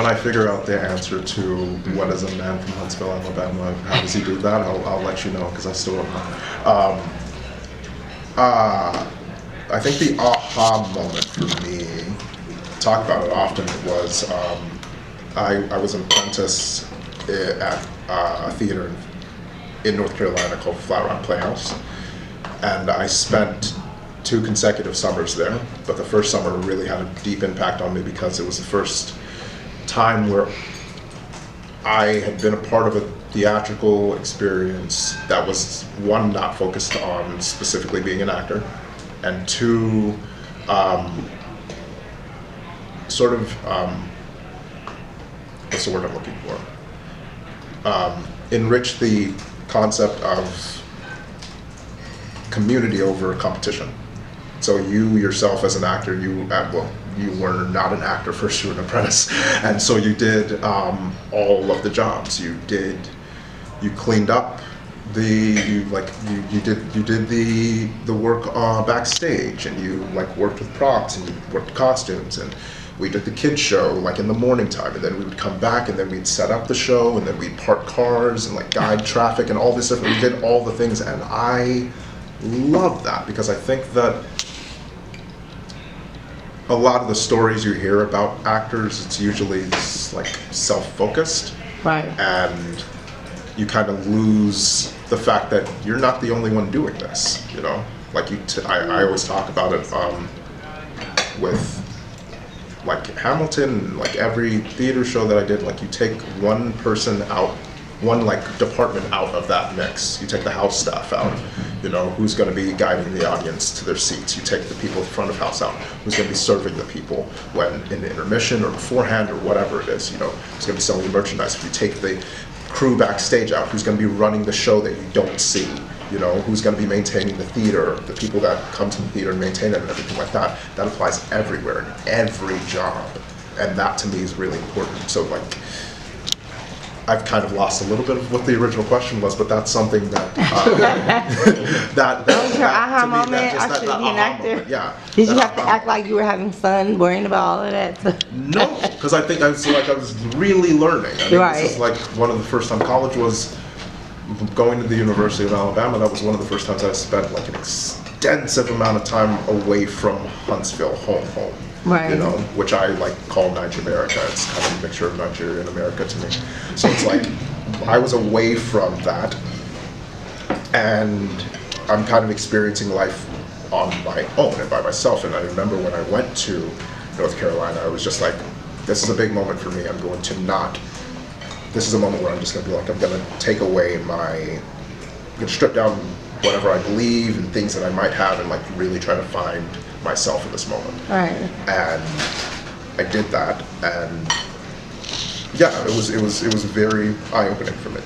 When I figure out the answer to what is a man from Huntsville, Alabama, how does he do that, I'll let you know, because I still don't know. I think the aha moment for me, talk about it often, was I was an apprentice at a theater in North Carolina called Flower Rock Playhouse, and I spent 2 consecutive summers there. But the first summer really had a deep impact on me because it was the first time where I had been a part of a theatrical experience that was, 1, not focused on specifically being an actor, and 2, sort of, what's the word I'm looking for? Enrich the concept of community over competition. So you yourself as an actor, you were not an actor first, you were an apprentice, and so you did all of the jobs. You cleaned up you did the work backstage, and you worked with props, and you worked costumes, and we did the kids show in the morning time, and then we would come back, and then we'd set up the show, and then we'd park cars and guide traffic and all this stuff. We did all the things, and I love that, because I think that a lot of the stories you hear about actors, it's usually self-focused, right? And you kind of lose the fact that you're not the only one doing this. I always talk about it with Hamilton, every theater show that I did. You take one person out, one department out of that mix. You take the house staff out, who's going to be guiding the audience to their seats. You take the people in front of house out, who's going to be serving the people when in the intermission or beforehand or whatever it is, who's going to be selling the merchandise. If you take the crew backstage out, who's going to be running the show that you don't see, who's going to be maintaining the theater, the people that come to the theater and maintain it and everything like that. That applies everywhere, in every job, and that to me is really important. So I've kind of lost a little bit of what the original question was, but that's something that that was your aha to me, moment. that, just I that, should that be an aha actor. moment, yeah. Did you That have to aha act like you were having fun, worrying about all of that? No, because I think I was really learning. I mean, Right. This is one of the first time college was going to the University of Alabama. That was one of the first times I spent an extensive amount of time away from Huntsville, home. Right. Which I call Niger America. It's kind of a mixture of Nigeria and America to me. So it's I was away from that, and I'm kind of experiencing life on my own and by myself. And I remember when I went to North Carolina, I was just this is a big moment for me. I'm going to this is a moment where I'm just going to be I'm going to take away I'm going to strip down whatever I believe and things that I might have, and really try to find myself in this moment. Right. And I did that, and yeah, it was very eye-opening for me.